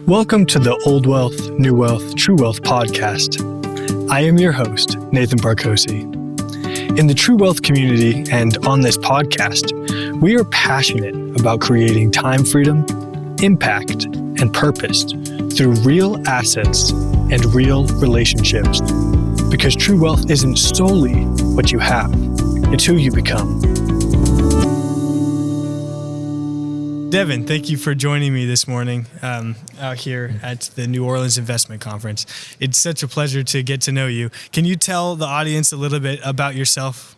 Welcome to the Old Wealth, New Wealth, True Wealth podcast. I am your host, Nathan Barkocy. In the True Wealth community and on this podcast, we are passionate about creating time freedom, impact, and purpose through real assets and real relationships. Because true wealth isn't solely what you have, it's who you become. Deven, thank you for joining me this morning out here at the New Orleans Investment Conference. It's such a pleasure to get to know you. Can you tell the audience a little bit about yourself?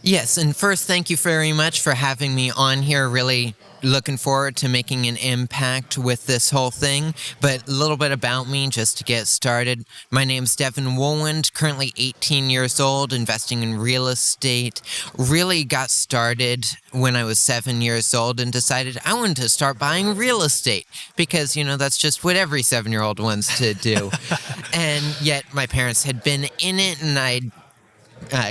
Yes, and first, thank you very much for having me on here. Really looking forward to making an impact with this whole thing. But a little bit about me, just to get started. My name's Deven Wohlwend, currently 18 years old, investing in real estate. Really got started when I was 7 years old and decided I wanted to start buying real estate because, that's just what every 7-year-old wants to do. And yet my parents had been in it, and I'd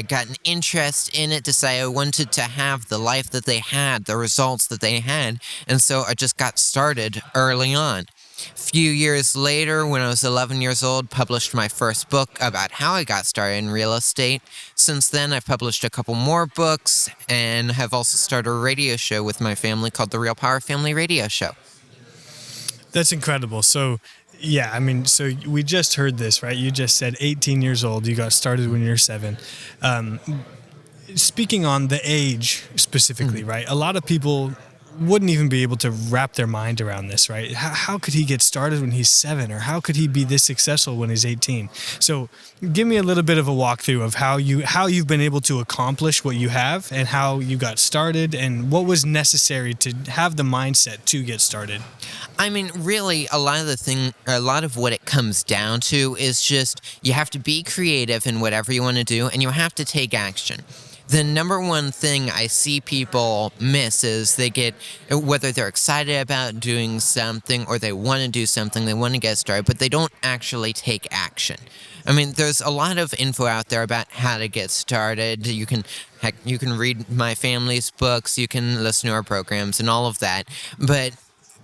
got an interest in it, decided I wanted to have the life that they had, the results that they had, and so I just got started early on. A few years later, when I was 11 years old, published my first book about how I got started in real estate. Since then, I've published a couple more books and have also started a radio show with my family called The Real Power Family Radio Show. That's incredible. So we just heard this, right? You just said 18 years old. You got started when you were 7. Speaking on the age specifically, right? A lot of people wouldn't even be able to wrap their mind around this, right? How could he get started when he's 7? Or how could he be this successful when he's 18? So give me a little bit of a walkthrough of how you've been able to accomplish what you have and how you got started and what was necessary to have the mindset to get started. I mean, really, a lot of what it comes down to is just you have to be creative in whatever you want to do, and you have to take action. The number one thing I see people miss is they get, whether they're excited about doing something or they want to do something, they want to get started, but they don't actually take action. I mean, there's a lot of info out there about how to get started. You can read my family's books, you can listen to our programs and all of that, but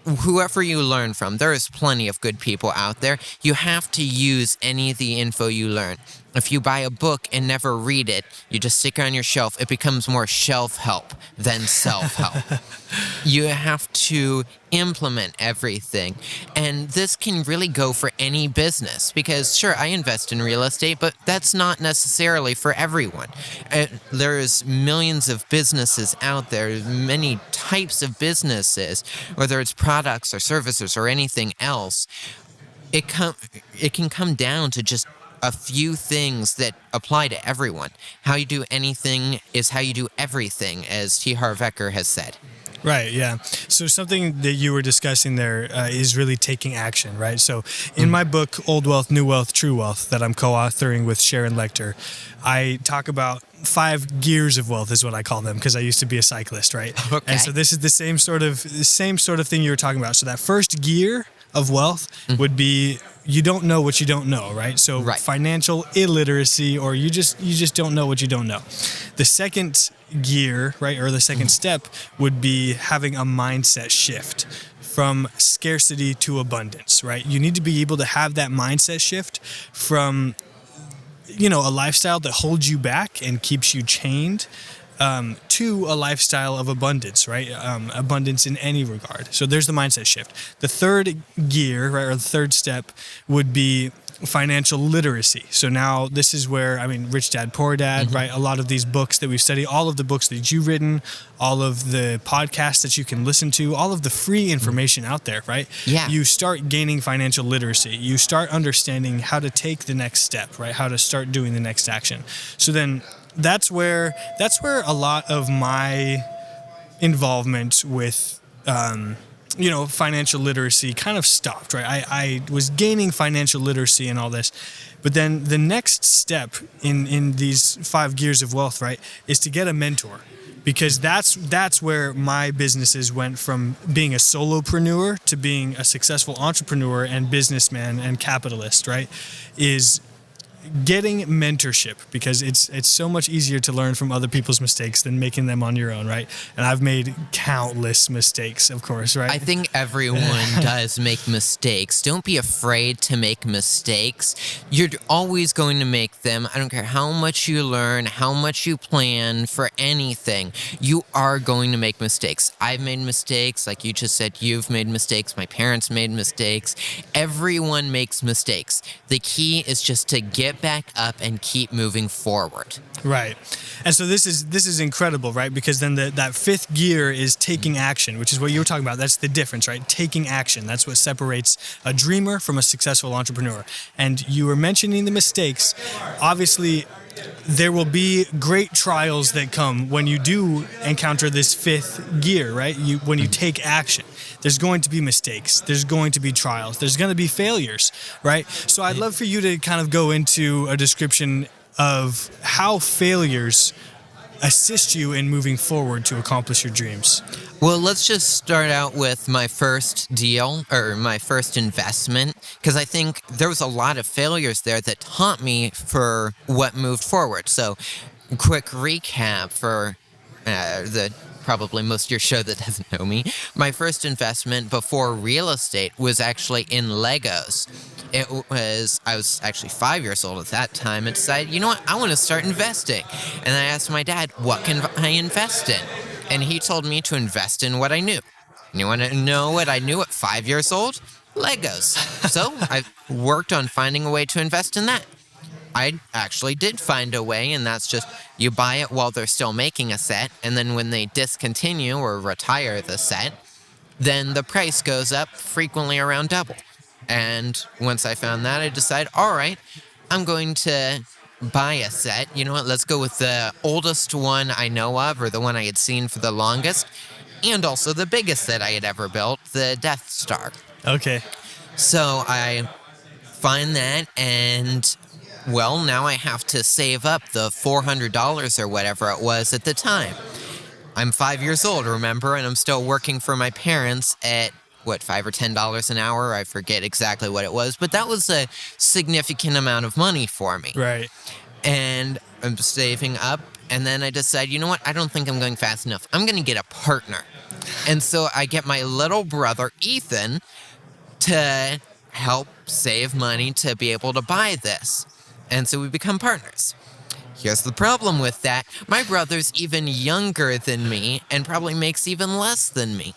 whoever you learn from, there is plenty of good people out there. You have to use any of the info you learn. If you buy a book and never read it, you just stick it on your shelf, it becomes more shelf help than self-help. You have to implement everything. And this can really go for any business because, sure, I invest in real estate, but that's not necessarily for everyone. There's millions of businesses out there, many types of businesses, whether it's products or services or anything else. It can come down to just a few things that apply to everyone. How you do anything is how you do everything, as T. Harv Eker has said. Right, yeah. So something that you were discussing there is really taking action, right? So in my book, Old Wealth, New Wealth, True Wealth, that I'm co-authoring with Sharon Lecter, I talk about 5 gears of wealth is what I call them because I used to be a cyclist, right? Okay. And so this is the same sort of thing you were talking about. So that first gear of wealth would be you don't know what you don't know, right? So financial illiteracy, or you just don't know what you don't know. The second gear, right, or the second step would be having a mindset shift from scarcity to abundance, right? You need to be able to have that mindset shift from, a lifestyle that holds you back and keeps you chained to a lifestyle of abundance, right? Abundance in any regard. So there's the mindset shift. The third gear, right, or the third step would be financial literacy. So now this is where, Rich Dad, Poor Dad, right? A lot of these books that we study, all of the books that you've written, all of the podcasts that you can listen to, all of the free information out there, right? Yeah. You start gaining financial literacy. You start understanding how to take the next step, right? How to start doing the next action. So then that's where a lot of my involvement with financial literacy kind of stopped, right? I was gaining financial literacy and all this, but then the next step in these 5 gears of wealth, right, is to get a mentor, because that's where my businesses went from being a solopreneur to being a successful entrepreneur and businessman and capitalist, right? Is getting mentorship, because it's so much easier to learn from other people's mistakes than making them on your own, right? And I've made countless mistakes, of course, right? I think everyone does make mistakes. Don't be afraid to make mistakes. You're always going to make them. I don't care how much you learn, how much you plan for anything. You are going to make mistakes. I've made mistakes. Like you just said, you've made mistakes. My parents made mistakes. Everyone makes mistakes. The key is just to get back up and keep moving forward. Right. And so this is incredible, right? Because then that fifth gear is taking action, which is what you were talking about. That's the difference, right? Taking action. That's what separates a dreamer from a successful entrepreneur. And you were mentioning the mistakes. Obviously, there will be great trials that come when you do encounter this fifth gear, right? When you take action, there's going to be mistakes. There's going to be trials. There's going to be failures, right? So I'd love for you to kind of go into a description of how failures assist you in moving forward to accomplish your dreams. Well, let's just start out with my first deal or my first investment, because I think there was a lot of failures there that taught me for what moved forward. So, quick recap for the probably most of your show that doesn't know me. My first investment before real estate was actually in Legos. I was actually 5 years old at that time and decided, you know what, I want to start investing. And I asked my dad, what can I invest in? And he told me to invest in what I knew. And you want to know what I knew at 5 years old? Legos. So I worked on finding a way to invest in that. I actually did find a way, and that's just you buy it while they're still making a set, and then when they discontinue or retire the set, then the price goes up, frequently around double. And once I found that, I decided, all right, I'm going to buy a set. You know what? Let's go with the oldest one I know of, or the one I had seen for the longest, and also the biggest that I had ever built, the Death Star. Okay. So I find that, and well, now I have to save up the $400 or whatever it was at the time. I'm 5 years old, remember, and I'm still working for my parents at $5 or $10 an hour? I forget exactly what it was, but that was a significant amount of money for me. Right. And I'm saving up, and then I decide, you know what? I don't think I'm going fast enough. I'm going to get a partner. And so I get my little brother, Ethan, to help save money to be able to buy this. And so we become partners. Here's the problem with that. My brother's even younger than me and probably makes even less than me.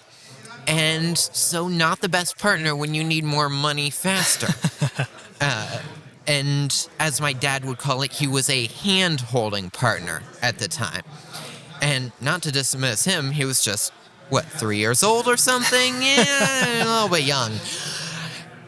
And so not the best partner when you need more money faster. And as my dad would call it, he was a hand-holding partner at the time. And not to dismiss him, he was just, 3 years old or something? Yeah, a little bit young.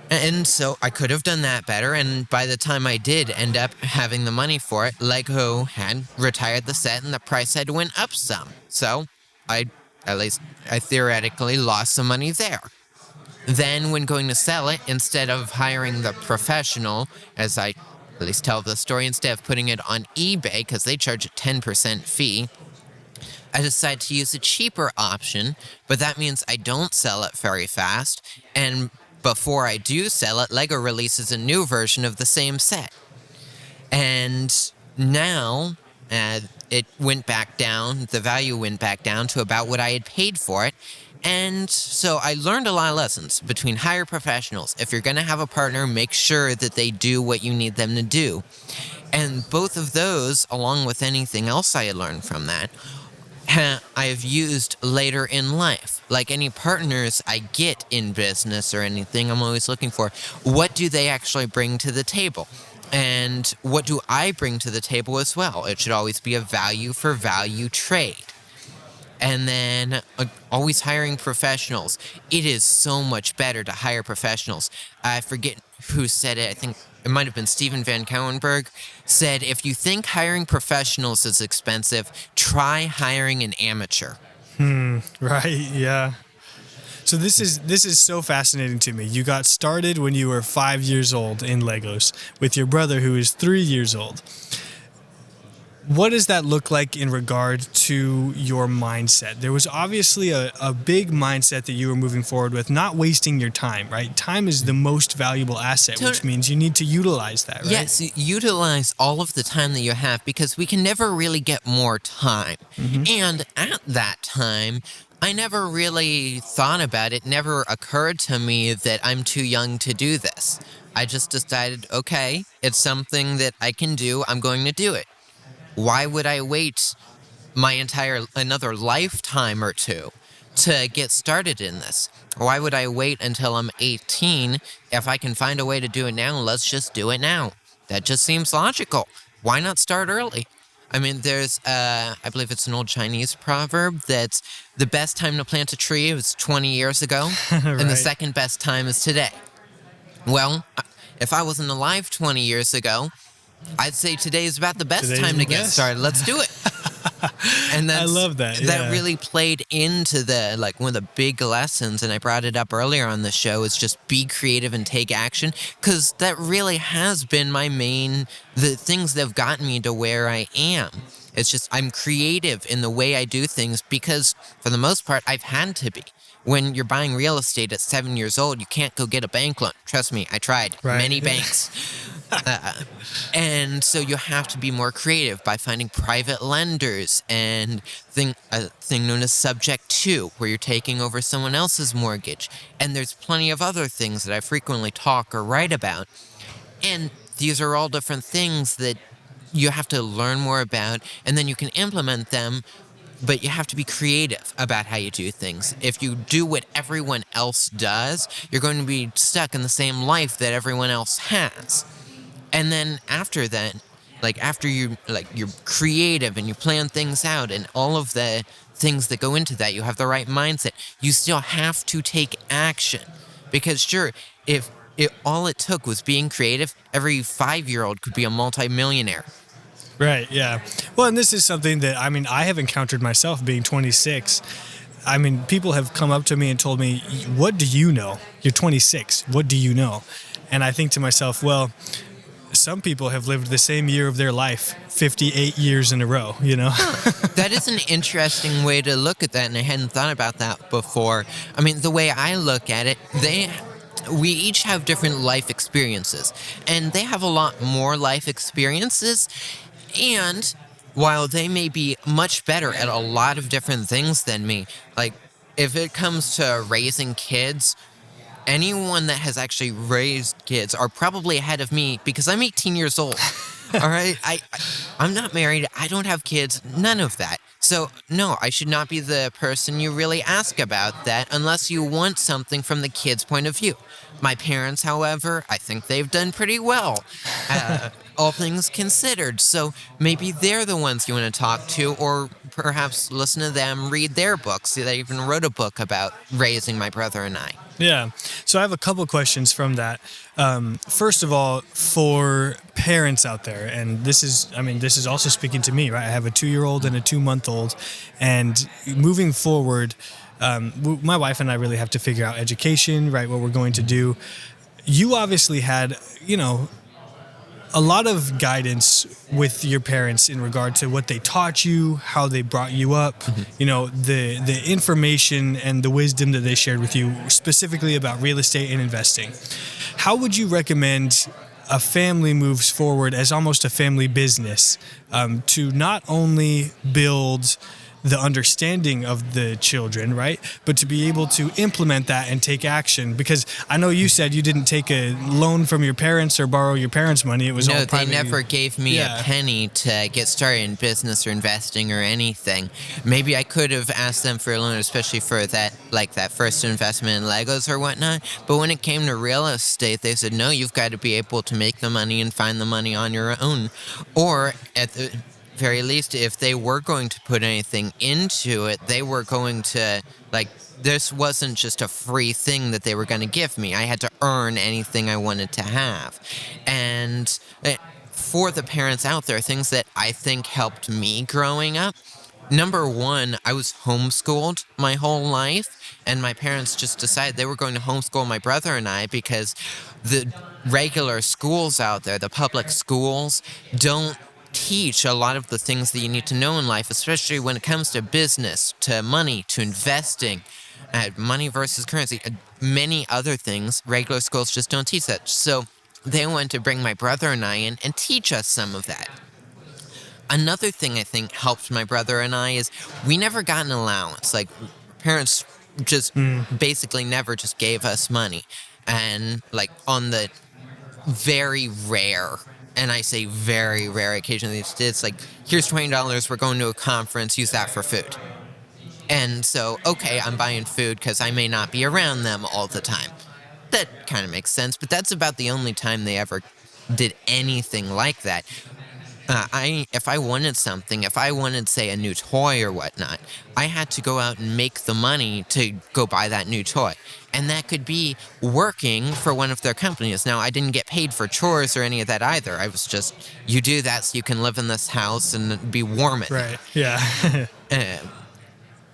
And so I could have done that better, and by the time I did end up having the money for it, Lego had retired the set and the price had went up some. So I theoretically lost some money there. Then when going to sell it, instead of hiring the professional, as I at least tell the story, instead of putting it on eBay, because they charge a 10% fee, I decided to use a cheaper option, but that means I don't sell it very fast, and before I do sell it, Lego releases a new version of the same set. And now it went back down, the value went back down to about what I had paid for it. And so I learned a lot of lessons between hire professionals. If you're going to have a partner, make sure that they do what you need them to do. And both of those, along with anything else I had learned from that, I have used later in life. Like any partners I get in business or anything, I'm always looking for, what do they actually bring to the table? And what do I bring to the table as well? It should always be a value for value trade. And then always hiring professionals. It is so much better to hire professionals. I forget who said it. I think it might have been Steven Van Cowenberg, said, if you think hiring professionals is expensive, try hiring an amateur. Right, yeah. So this is so fascinating to me. You got started when you were 5 years old in Legos with your brother who is 3 years old. what does that look like in regard to your mindset? There was obviously a big mindset that you were moving forward with, not wasting your time, right? Time is the most valuable asset, which means you need to utilize that, right? Yes, utilize all of the time that you have because we can never really get more time. And at that time, I never really thought about it, never occurred to me that I'm too young to do this. I just decided, okay, it's something that I can do, I'm going to do it. Why would I wait another lifetime or two to get started in this? Why would I wait until I'm 18? If I can find a way to do it now, let's just do it now. That just seems logical. Why not start early? I mean, there's, I believe it's an old Chinese proverb that's the best time to plant a tree was 20 years ago, and the Right. second best time is today. Well, if I wasn't alive 20 years ago, I'd say today is about the best Today's time the to get best. started. Let's do it. And I love that. That Yeah. really played into one of the big lessons, and I brought it up earlier on the show, is just be creative and take action, because that really has been the things that have gotten me to where I am. It's just I'm creative in the way I do things because, for the most part, I've had to be. When you're buying real estate at 7 years old, you can't go get a bank loan. Trust me, I tried. Right. Many banks. And so you have to be more creative by finding private lenders and a thing known as subject to, where you're taking over someone else's mortgage. And there's plenty of other things that I frequently talk or write about. And these are all different things that you have to learn more about, and then you can implement them, but you have to be creative about how you do things. If you do what everyone else does, you're going to be stuck in the same life that everyone else has. And then after that, after you're creative and you plan things out and all of the things that go into that, you have the right mindset. You still have to take action, because sure, if all it took was being creative, every 5-year-old could be a multimillionaire. Right, yeah. Well, and this is something that, I mean, I have encountered myself being 26. I mean, people have come up to me and told me, what do you know? You're 26. What do you know? And I think to myself, well, some people have lived the same year of their life 58 years in a row, you know? That is an interesting way to look at that, and I hadn't thought about that before. I mean, the way I look at it, we each have different life experiences, and they have a lot more life experiences. And while they may be much better at a lot of different things than me, like if it comes to raising kids, anyone that has actually raised kids are probably ahead of me because I'm 18 years old. All right. I'm not married. I don't have kids. None of that. So, no, I should not be the person you really ask about that unless you want something from the kid's point of view. My parents, however, I think they've done pretty well, all things considered. So maybe they're the ones you want to talk to, or perhaps listen to them read their books. They even wrote a book about raising my brother and I. Yeah. So I have a couple questions from that. First of all, for parents out there, and this is also speaking to me, right? I have a 2-year-old and a 2-month-old, and moving forward, my wife and I really have to figure out education, right? What we're going to do. You obviously had, a lot of guidance with your parents in regard to what they taught you, how they brought you up, the information and the wisdom that they shared with you specifically about real estate and investing. How would you recommend a family moves forward as almost a family business to not only build the understanding of the children, right? But to be able to implement that and take action. Because I know you said you didn't take a loan from your parents or borrow your parents' money. It was all private. No, they never gave me a penny to get started in business or investing or anything. Maybe I could have asked them for a loan, especially for that first investment in Legos or whatnot. But when it came to real estate, they said, no, you've got to be able to make the money and find the money on your own. Or at the very least, if they were going to put anything into it, they were going to, this wasn't just a free thing that they were going to give me. I had to earn anything I wanted to have. And for the parents out there, things that I think helped me growing up, number one, I was homeschooled my whole life, and my parents just decided they were going to homeschool my brother and I because the regular schools out there, the public schools, don't teach a lot of the things that you need to know in life, especially when it comes to business, to money, to investing, money versus currency, many other things. Regular schools just don't teach that. So they wanted to bring my brother and I in and teach us some of that. Another thing I think helped my brother and I is we never got an allowance. Like, parents just basically never just gave us money. And like on the very rare, and I say very rare occasion, it's like, here's $20, we're going to a conference, use that for food. And so, okay, I'm buying food because I may not be around them all the time. That kind of makes sense, but that's about the only time they ever did anything like that. If I wanted something, if I wanted, say, a new toy or whatnot, I had to go out and make the money to go buy that new toy. And that could be working for one of their companies. Now, I didn't get paid for chores or any of that either. I was just, you do that so you can live in this house and be warm at night. Right. Yeah.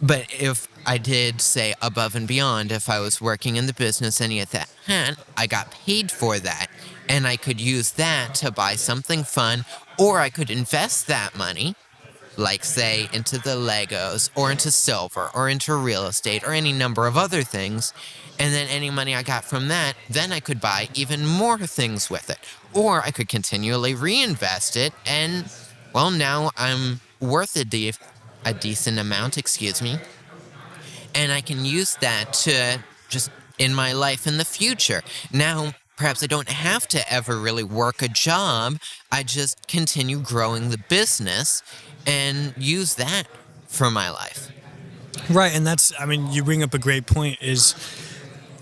But if I did, say, above and beyond, if I was working in the business, any of that, I got paid for that. And I could use that to buy something fun, or I could invest that money, like, say, into the Legos, or into silver, or into real estate, or any number of other things. And then any money I got from that, then I could buy even more things with it. Or I could continually reinvest it, and, well, now I'm worth a decent amount, and I can use that to just in my life in the future. Now, perhaps I don't have to ever really work a job. I just continue growing the business and use that for my life. Right. And that's, I mean, you bring up a great point, is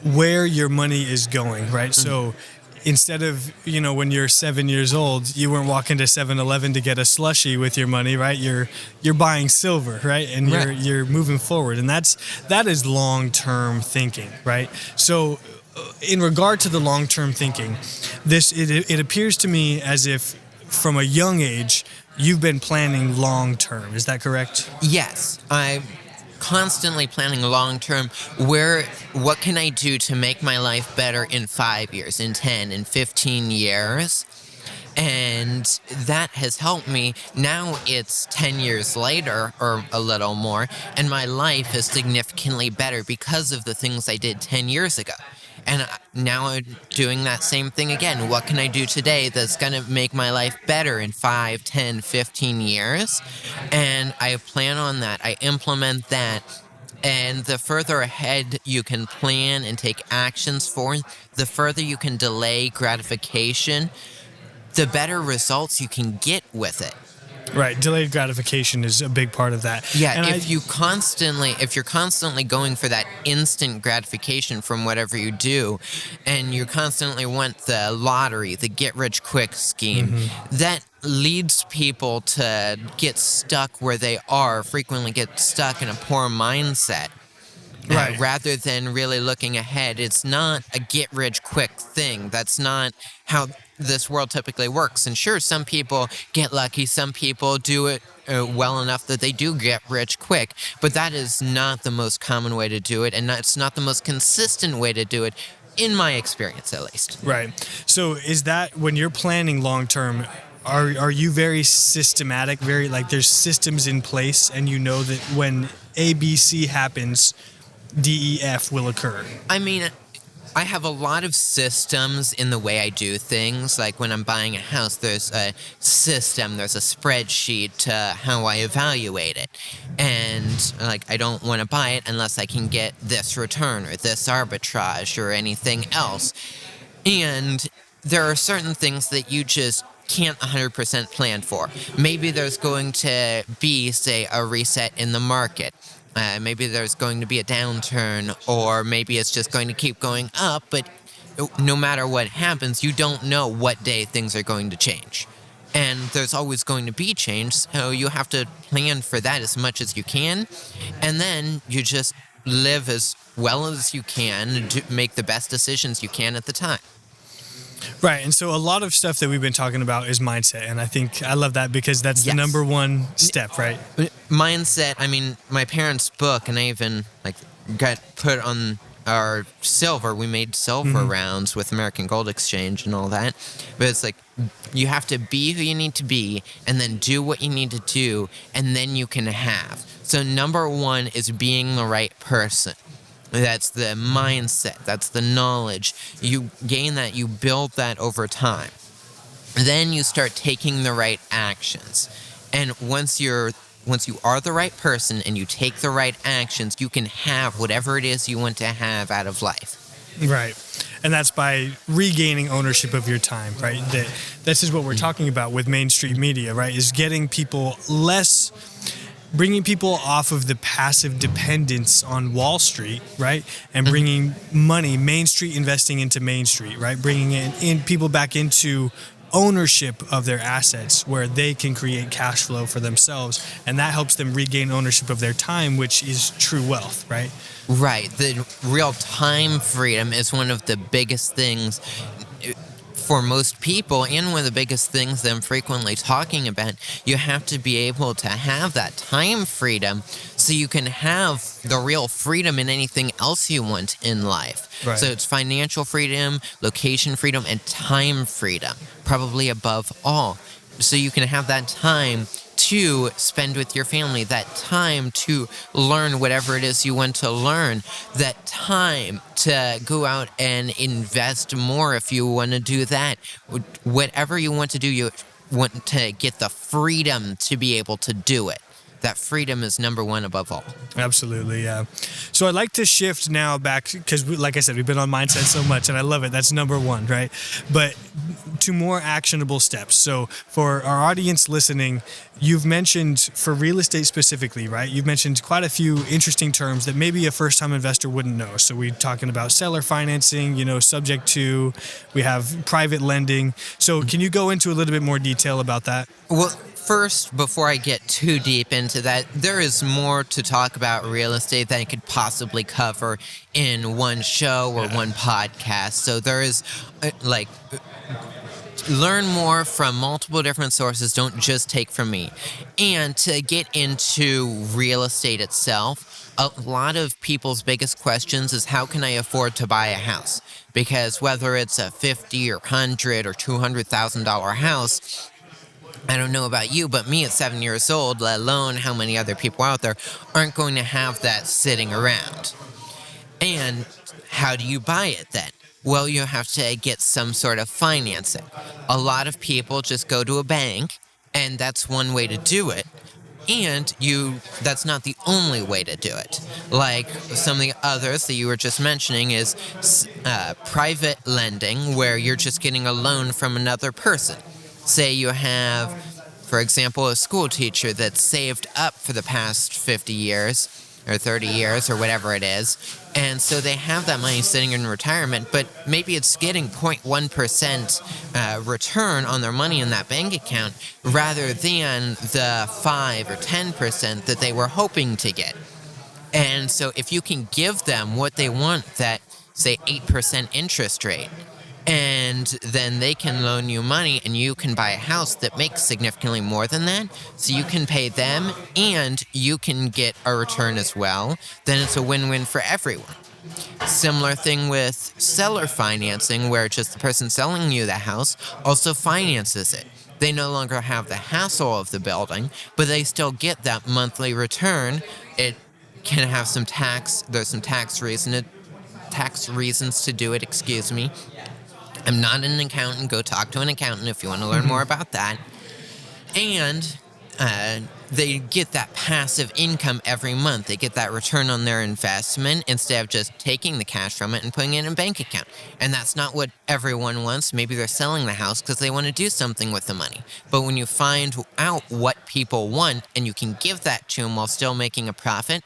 where your money is going, right? So instead of, when you're 7 years old, you weren't walking to 7-Eleven to get a slushie with your money, right? You're buying silver, right? And you're moving forward. And that is long-term thinking, right? So in regard to the long-term thinking, it appears to me as if from a young age, you've been planning long-term. Is that correct? Yes. I'm constantly planning long-term. What can I do to make my life better in 5 years, in 10, in 15 years? And that has helped me. Now it's 10 years later, or a little more, and my life is significantly better because of the things I did 10 years ago. And now I'm doing that same thing again. What can I do today that's going to make my life better in 5, 10, 15 years? And I plan on that. I implement that. And the further ahead you can plan and take actions for, the further you can delay gratification, the better results you can get with it. Right. Delayed gratification is a big part of that. Yeah. And if you're constantly going for that instant gratification from whatever you do, and you constantly want the lottery, the get rich quick scheme, that leads people to get stuck where they are, frequently get stuck in a poor mindset. Right. Rather than really looking ahead. It's not a get rich quick thing. That's not how this world typically works. And sure, some people get lucky. Some people do it well enough that they do get rich quick. But that is not the most common way to do it. And it's not the most consistent way to do it, in my experience at least. Right. So is that when you're planning long term, are you very systematic, very like there's systems in place, and you know that when ABC happens, DEF will occur? I mean, I have a lot of systems in the way I do things. Like when I'm buying a house, there's a system, there's a spreadsheet to how I evaluate it. And like, I don't want to buy it unless I can get this return or this arbitrage or anything else. And there are certain things that you just can't 100% plan for. Maybe there's going to be, say, a reset in the market. Maybe there's going to be a downturn, or maybe it's just going to keep going up, but no matter what happens, you don't know what day things are going to change. And there's always going to be change, so you have to plan for that as much as you can, and then you just live as well as you can to make the best decisions you can at the time. Right. And so a lot of stuff that we've been talking about is mindset. And I think I love that because that's the number one step, right? Mindset. I mean, my parents' book, and I even got put on our silver. We made silver rounds with American Gold Exchange and all that. But it's like you have to be who you need to be and then do what you need to do, and then you can have. So number one is being the right person. That's the mindset. That's the knowledge. You gain that. You build that over time. Then you start taking the right actions. And once you are the right person and you take the right actions, you can have whatever it is you want to have out of life. Right. And that's by regaining ownership of your time, right? This is what we're talking about with Main Street Media, right? Is getting people bringing people off of the passive dependence on Wall Street, right? And bringing money, Main Street investing into Main Street, right? Bringing in people back into ownership of their assets where they can create cash flow for themselves. And that helps them regain ownership of their time, which is true wealth, right? Right. The real time freedom is one of the biggest things for most people, and one of the biggest things that I'm frequently talking about. You have to be able to have that time freedom so you can have the real freedom in anything else you want in life. Right. So it's financial freedom, location freedom, and time freedom, probably above all. So you can have that time to spend with your family, that time to learn whatever it is you want to learn, that time to go out and invest more if you want to do that. Whatever you want to do, you want to get the freedom to be able to do it. That freedom is number one above all. Absolutely, yeah. So I'd like to shift now back, because like I said, we've been on mindset so much, and I love it. That's number one, right? But to more actionable steps. So for our audience listening, you've mentioned, for real estate specifically, right? You've mentioned quite a few interesting terms that maybe a first-time investor wouldn't know. So we're talking about seller financing, subject to, we have private lending. So can you go into a little bit more detail about that? Well, first, before I get too deep into that, there is more to talk about real estate than I could possibly cover in one show or one podcast. So there is, learn more from multiple different sources. Don't just take from me. And to get into real estate itself, a lot of people's biggest questions is, how can I afford to buy a house? Because whether it's a $50 or $100 or $200,000 house, I don't know about you, but me at 7 years old, let alone how many other people out there, aren't going to have that sitting around. And how do you buy it then? Well, you have to get some sort of financing. A lot of people just go to a bank, and that's one way to do it. And that's not the only way to do it. Like some of the others that you were just mentioning is private lending, where you're just getting a loan from another person. Say you have, for example, a school teacher that's saved up for the past 50 years or 30 years or whatever it is. And so they have that money sitting in retirement, but maybe it's getting 0.1% return on their money in that bank account rather than the 5 or 10% that they were hoping to get. And so if you can give them what they want, that, say, 8% interest rate, and then they can loan you money and you can buy a house that makes significantly more than that, so you can pay them and you can get a return as well, then it's a win-win for everyone. Similar thing with seller financing, where just the person selling you the house also finances it. They no longer have the hassle of the building, but they still get that monthly return. It can have some tax, there's some tax reasons to do it, excuse me. I'm not an accountant. Go talk to an accountant if you want to learn more about that. And they get that passive income every month. They get that return on their investment instead of just taking the cash from it and putting it in a bank account. And that's not what everyone wants. Maybe they're selling the house because they want to do something with the money. But when you find out what people want and you can give that to them while still making a profit,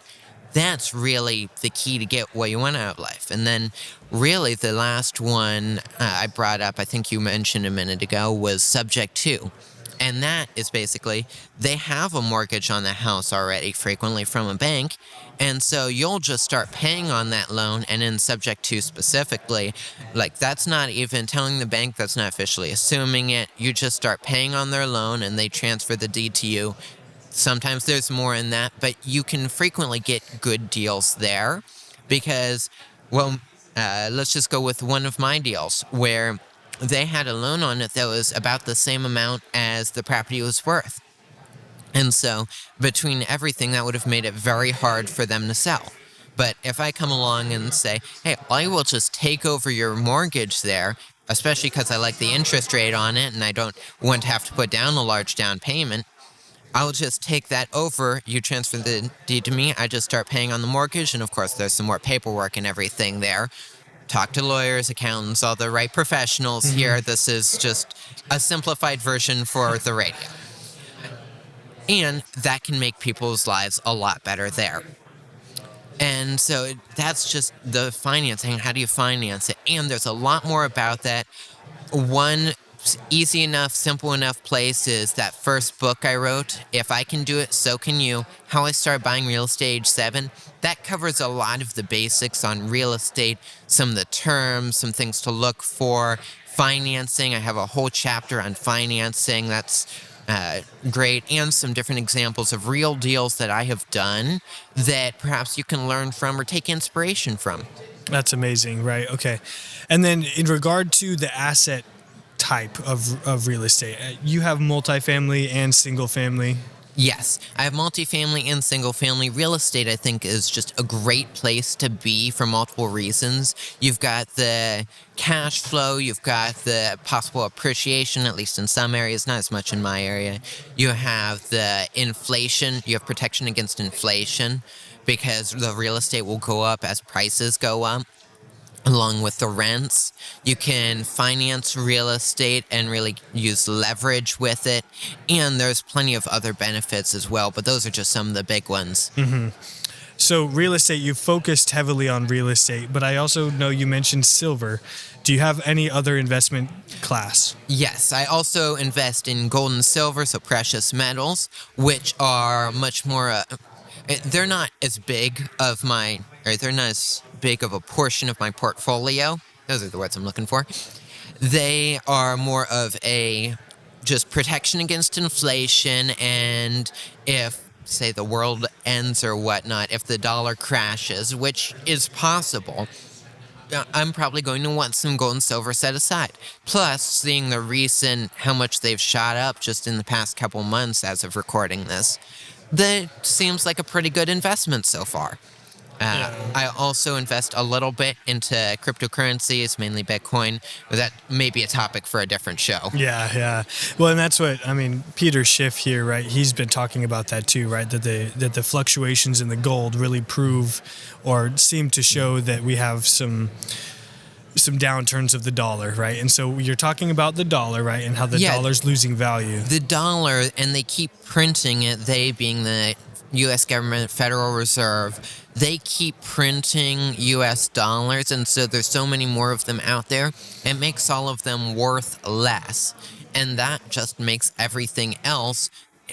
that's really the key to get what you want out of life. And then really the last one I brought up, I think you mentioned a minute ago, was subject to. And that is basically, they have a mortgage on the house already, frequently from a bank. And so you'll just start paying on that loan, and in subject to specifically, like that's not even telling the bank, that's not officially assuming it. You just start paying on their loan and they transfer the deed to you. Sometimes there's more in that, but you can frequently get good deals there, because Well, let's just go with one of my deals where they had a loan on it that was about the same amount as the property was worth. And so between everything, that would have made it very hard for them to sell. But if I come along and say, hey, I will just take over your mortgage there, especially because I like the interest rate on it and I don't want to have to put down a large down payment, I'll just take that over. You transfer the deed to me. I just start paying on the mortgage. And of course, there's some more paperwork and everything there. Talk to lawyers, accountants, all the right professionals here. This is just a simplified version for the radio. And that can make people's lives a lot better there. And so that's just the financing. How do you finance it? And there's a lot more about that. One easy enough, simple enough place is that first book I wrote, If I Can Do It, So Can You, How I Started Buying Real Estate age 7. That covers a lot of the basics on real estate, some of the terms, some things to look for, financing. I have a whole chapter on financing. That's great, and some different examples of real deals that I have done that perhaps you can learn from or take inspiration from. That's amazing, right? Okay. And then in regard to the asset type of real estate, you have multifamily and single family. Yes, I have multifamily and single family. Real estate, I think, is just a great place to be for multiple reasons. You've got the cash flow, you've got the possible appreciation, at least in some areas, not as much in my area. You have the inflation, you have protection against inflation because the real estate will go up as prices go up. Along with the rents, you can finance real estate and really use leverage with it. And there's plenty of other benefits as well, but those are just some of the big ones. So real estate, you focused heavily on real estate, but I also know you mentioned silver. Do you have any other investment class? Yes, I also invest in gold and silver, so precious metals, which are much more, they're not as big of they're not as big of a portion of my portfolio. Those are the words I'm looking for. They are more of a just protection against inflation, and if, say, the world ends or whatnot, if the dollar crashes, which is possible, I'm probably going to want some gold and silver set aside. Plus, seeing the recent, how much they've shot up just in the past couple months as of recording this, that seems like a pretty good investment so far. I also invest a little bit into cryptocurrencies, mainly Bitcoin, but that may be a topic for a different show. Yeah. Well, and that's what, I mean, Peter Schiff here, right? He's been talking about that too, right? That the fluctuations in the gold really prove or seem to show that we have some downturns of the dollar, right? And so you're talking about the dollar, right? And how the dollar's losing value. The dollar, and they keep printing it, they being the U.S. government, Federal Reserve, they keep printing U.S. dollars, and so there's so many more of them out there, it makes all of them worth less. And that just makes everything else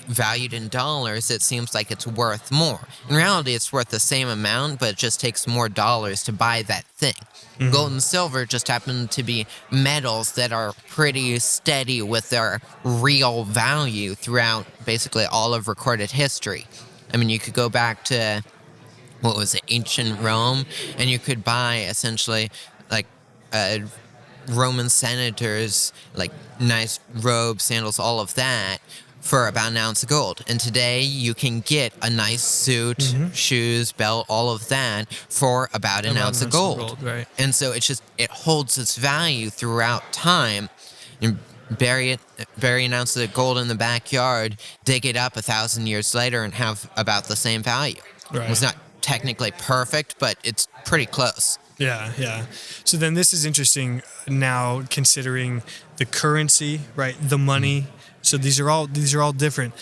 valued in dollars, it seems like it's worth more. In reality, it's worth the same amount, but it just takes more dollars to buy that thing. Gold and silver just happen to be metals that are pretty steady with their real value throughout basically all of recorded history. I mean, you could go back to, what was it, ancient Rome, and you could buy essentially like Roman senators, like nice robes, sandals, all of that for about an ounce of gold. And today you can get a nice suit, shoes, belt, all of that for about an ounce of gold. Right. And so it holds its value throughout time. And bury an ounce of gold in the backyard, dig it up 1,000 years later, and have about the same value. Right. It's not technically perfect, but it's pretty close. Yeah. So then this is interesting now, considering the currency, right? The money. So these are all different.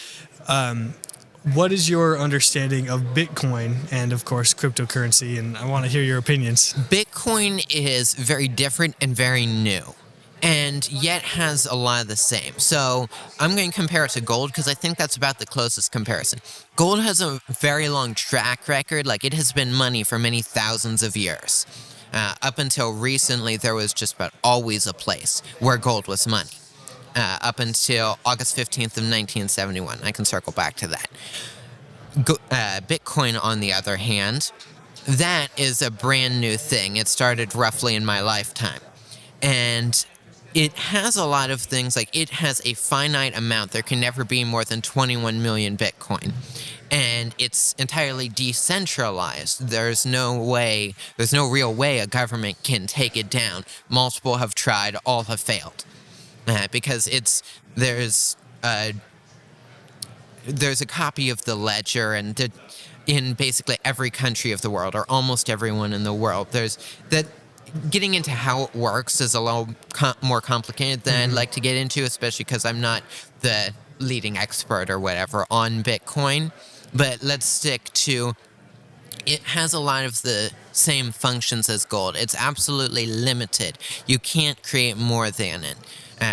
What is your understanding of Bitcoin and, of course, cryptocurrency? And I want to hear your opinions. Bitcoin is very different and very new, and yet has a lot of the same. So I'm going to compare it to gold because I think that's about the closest comparison. Gold has a very long track record. Like, it has been money for many thousands of years. Up until recently, there was just about always a place where gold was money. Up until August 15th of 1971. I can circle back to that. Bitcoin, on the other hand, that is a brand new thing. It started roughly in my lifetime. And it has a lot of things, like it has a finite amount. There can never be more than 21 million Bitcoin. And it's entirely decentralized. There's no real way a government can take it down. Multiple have tried, all have failed. Because there's a copy of the ledger, and in basically every country of the world, or almost everyone in the world, there's that. Getting into how it works is a little more complicated than I'd like to get into, especially because I'm not the leading expert or whatever on Bitcoin. But let's stick to, it has a lot of the same functions as gold. It's absolutely limited. You can't create more than it.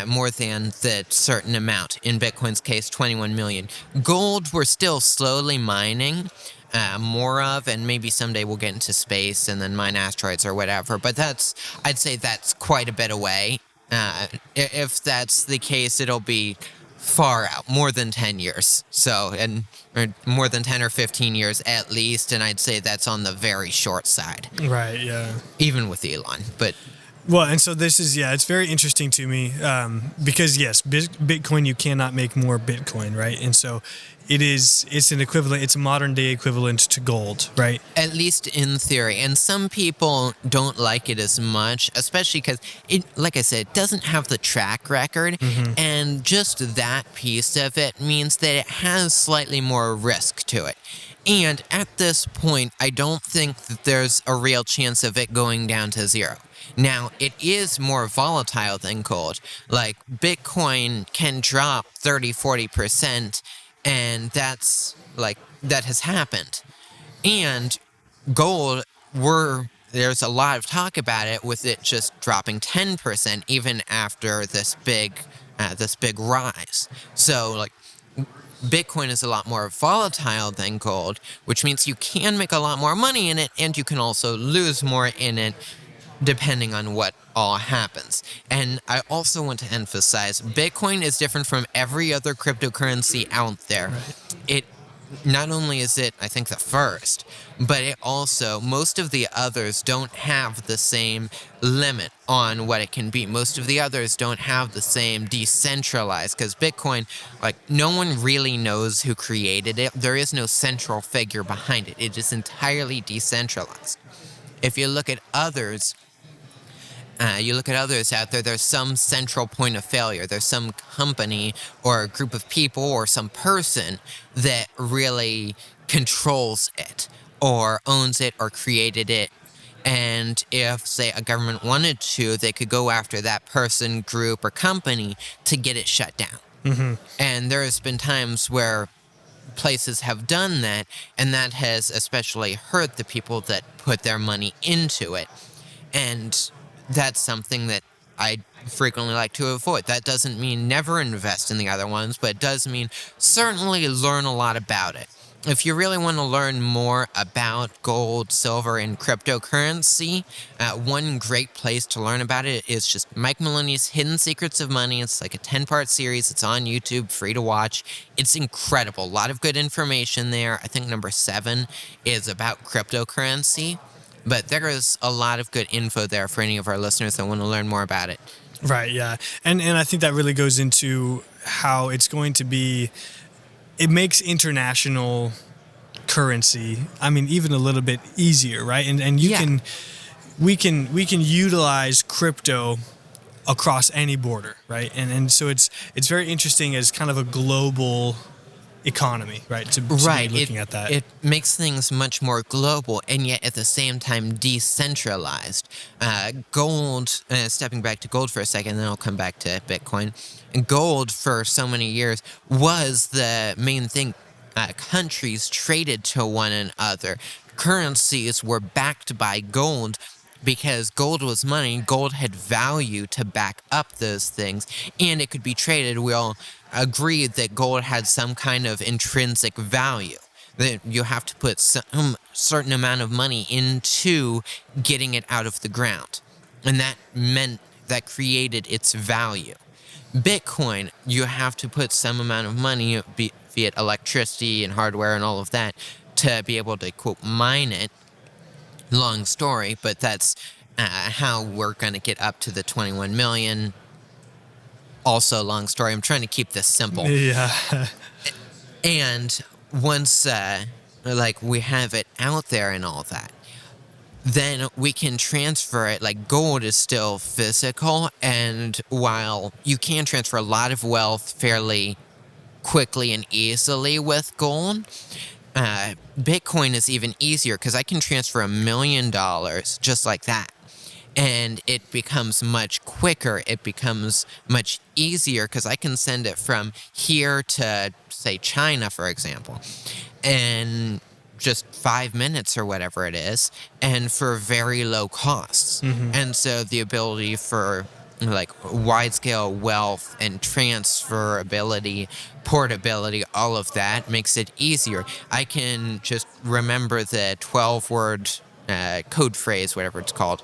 More than the certain amount. In Bitcoin's case, 21 million. Gold, we're still slowly mining more of, and maybe someday we'll get into space and then mine asteroids or whatever. But I'd say that's quite a bit away. If that's the case, it'll be far out, more than 10 years. Or more than 10 or 15 years at least, and I'd say that's on the very short side. Right, yeah. Even with Elon, but... Well, and so this is, it's very interesting to me because, yes, Bitcoin, you cannot make more Bitcoin, right? And so it's an equivalent, it's a modern day equivalent to gold, right? At least in theory. And some people don't like it as much, especially because it, like I said, it doesn't have the track record. And just that piece of it means that it has slightly more risk to it. And at this point, I don't think that there's a real chance of it going down to zero. Now, it is more volatile than gold. Like, Bitcoin can drop 30-40%, and that has happened. And gold, there's a lot of talk about it, with it just dropping 10% even after this big rise. So, Bitcoin is a lot more volatile than gold, which means you can make a lot more money in it, and you can also lose more in it, depending on what all happens. And I also want to emphasize, Bitcoin is different from every other cryptocurrency out there. Right. It not only is it, I think, the first, but it also, most of the others don't have the same limit on what it can be. Most of the others don't have the same decentralized, because Bitcoin, no one really knows who created it. There is no central figure behind it. It is entirely decentralized. If you look at others, out there, there's some central point of failure. There's some company or a group of people or some person that really controls it or owns it or created it. And if, say, a government wanted to, they could go after that person, group, or company to get it shut down. And there's been times where places have done that, and that has especially hurt the people that put their money into it. And that's something that I frequently like to avoid. That doesn't mean never invest in the other ones, but it does mean certainly learn a lot about it. If you really want to learn more about gold, silver, and cryptocurrency, one great place to learn about it is just Mike Maloney's Hidden Secrets of Money. It's like a 10-part series. It's on YouTube, free to watch. It's incredible. A lot of good information there. I think number 7 is about cryptocurrency. But there is a lot of good info there for any of our listeners that want to learn more about it. Right, yeah. And I think that really goes into how it's going to be, it makes international currency, even a little bit easier, right? And we can utilize crypto across any border, right? And so it's very interesting as kind of a global economy, right? To be looking at that. It makes things much more global, and yet at the same time decentralized. Gold, stepping back to gold for a second, then I'll come back to Bitcoin. Gold, for so many years, was the main thing. Countries traded to one another. Currencies were backed by gold, because gold was money. Gold had value to back up those things, and it could be traded. We all agreed that gold had some kind of intrinsic value, that you have to put some certain amount of money into getting it out of the ground, and that created its value. Bitcoin, you have to put some amount of money, be it electricity and hardware and all of that, to be able to, quote, mine it. long story, but that's how we're going to get up to the 21 million. Also, long story. I'm trying to keep this simple. Yeah. And once, like, we have it out there and all that, then we can transfer it. Like, gold is still physical, and while you can transfer a lot of wealth fairly quickly and easily with gold, Bitcoin is even easier because I can transfer $1 million just like that. And it becomes much quicker. It becomes much easier because I can send it from here to, say, China, for example, in just 5 minutes or whatever it is, and for very low costs. And so the ability for like wide scale wealth and transferability, portability, all of that makes it easier. I can just remember the 12-word code phrase, whatever it's called,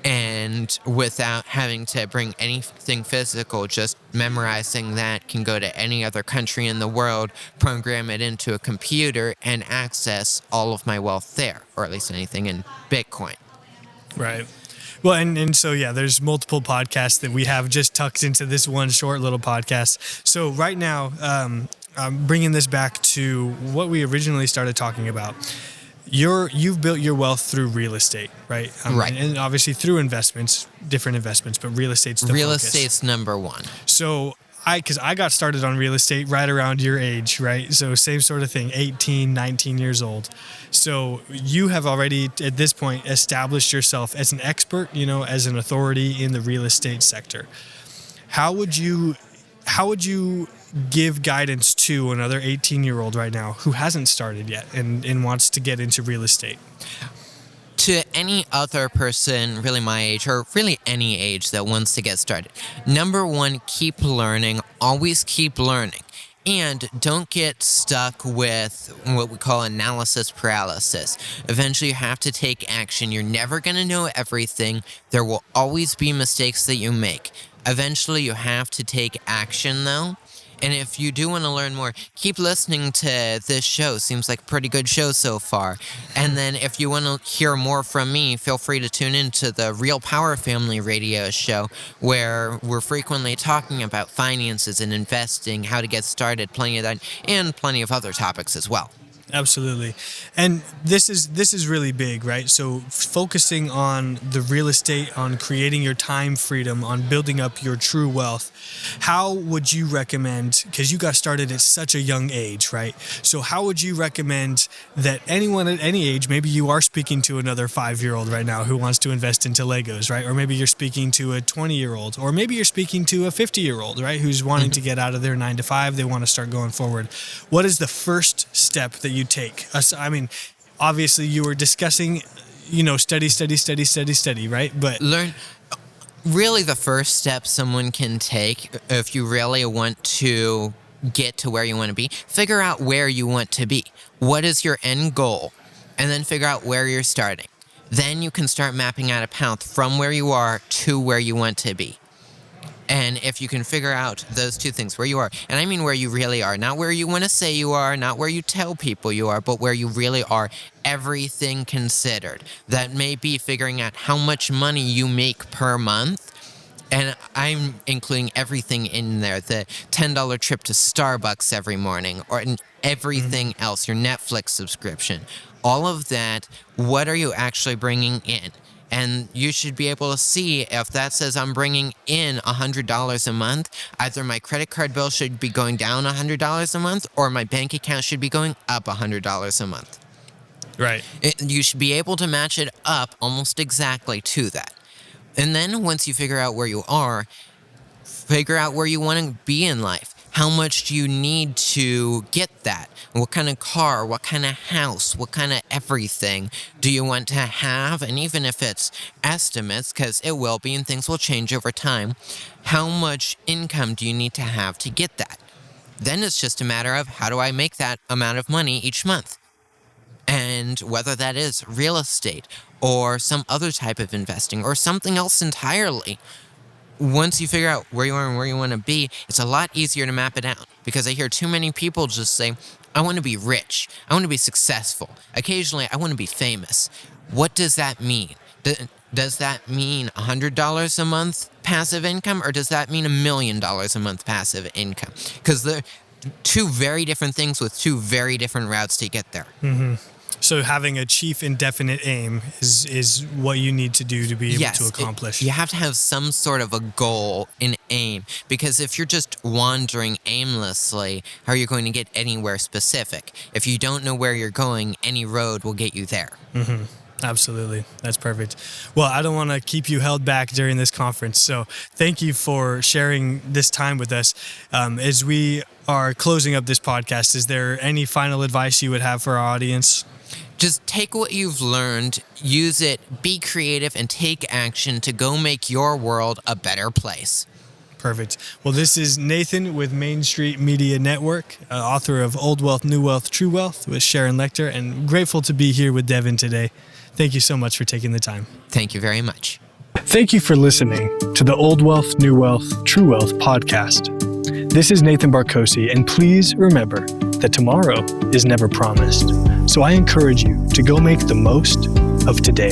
and without having to bring anything physical, just memorizing that can go to any other country in the world, program it into a computer, and access all of my wealth there, or at least anything in Bitcoin. Right. Well, and so, yeah, there's multiple podcasts that we have just tucked into this one short little podcast. So right now, I'm bringing this back to what we originally started talking about. You've built your wealth through real estate, right? Right. And obviously through investments, different investments, but real estate's the Real focus. estate's number one. So because I got started on real estate right around your age, right? So same sort of thing, 18, 19 years old. So you have already, at this point, established yourself as an expert, as an authority in the real estate sector. How would you give guidance to another 18-year-old right now who hasn't started yet and wants to get into real estate? To any other person, really my age, or really any age that wants to get started, number one, keep learning. Always keep learning. And don't get stuck with what we call analysis paralysis. Eventually, you have to take action. You're never going to know everything. There will always be mistakes that you make. Eventually, you have to take action, though. And if you do want to learn more, keep listening to this show. Seems like a pretty good show so far. And then if you want to hear more from me, feel free to tune in to the Real Power Family radio show, where we're frequently talking about finances and investing, how to get started, plenty of that, and plenty of other topics as well. Absolutely. And this is really big, right? So focusing on the real estate, on creating your time freedom, on building up your true wealth. How would you recommend, because you got started at such a young age, right? So how would you recommend that anyone at any age, maybe you are speaking to another 5-year-old right now who wants to invest into Legos, right? Or maybe you're speaking to a 20-year-old, or maybe you're speaking to a 50-year-old, right? Who's wanting to get out of their 9 to 5. They want to start going forward. What is the first step that you take? I mean, obviously you were discussing, study, right? But learn. Really, the first step someone can take, if you really want to get to where you want to be, figure out where you want to be. What is your end goal? And then figure out where you're starting. Then you can start mapping out a path from where you are to where you want to be. And if you can figure out those two things, where you are, and I mean where you really are, not where you want to say you are, not where you tell people you are, but where you really are, everything considered. That may be figuring out how much money you make per month. And I'm including everything in there, the $10 trip to Starbucks every morning, or everything else, your Netflix subscription. All of that, what are you actually bringing in? And you should be able to see if that says I'm bringing in $100 a month, either my credit card bill should be going down $100 a month, or my bank account should be going up $100 a month. Right. You should be able to match it up almost exactly to that. And then once you figure out where you are, figure out where you want to be in life. How much do you need to get that? What kind of car, what kind of house, what kind of everything do you want to have? And even if it's estimates, because it will be and things will change over time, how much income do you need to have to get that? Then it's just a matter of, how do I make that amount of money each month? And whether that is real estate or some other type of investing or something else entirely, once you figure out where you are and where you want to be, it's a lot easier to map it out. Because I hear too many people just say, I want to be rich. I want to be successful. Occasionally, I want to be famous. What does that mean? Does that mean $100 a month passive income, or does that mean $1 million a month passive income? Because they're two very different things with two very different routes to get there. Mm-hmm. So having a chief and definite aim is what you need to do to be able to accomplish. You have to have some sort of a goal, an aim, because if you're just wandering aimlessly, how are you going to get anywhere specific? If you don't know where you're going, any road will get you there. Mm-hmm. Absolutely. That's perfect. Well, I don't want to keep you held back during this conference. So thank you for sharing this time with us. As we are closing up this podcast, is there any final advice you would have for our audience? Just take what you've learned, use it, be creative, and take action to go make your world a better place. Perfect. Well, this is Nathan with Main Street Media Network, author of Old Wealth, New Wealth, True Wealth with Sharon Lecter, and grateful to be here with Deven today. Thank you so much for taking the time. Thank you very much. Thank you for listening to the Old Wealth, New Wealth, True Wealth podcast. This is Nathan Barkocy, and please remember that tomorrow is never promised. So I encourage you to go make the most of today.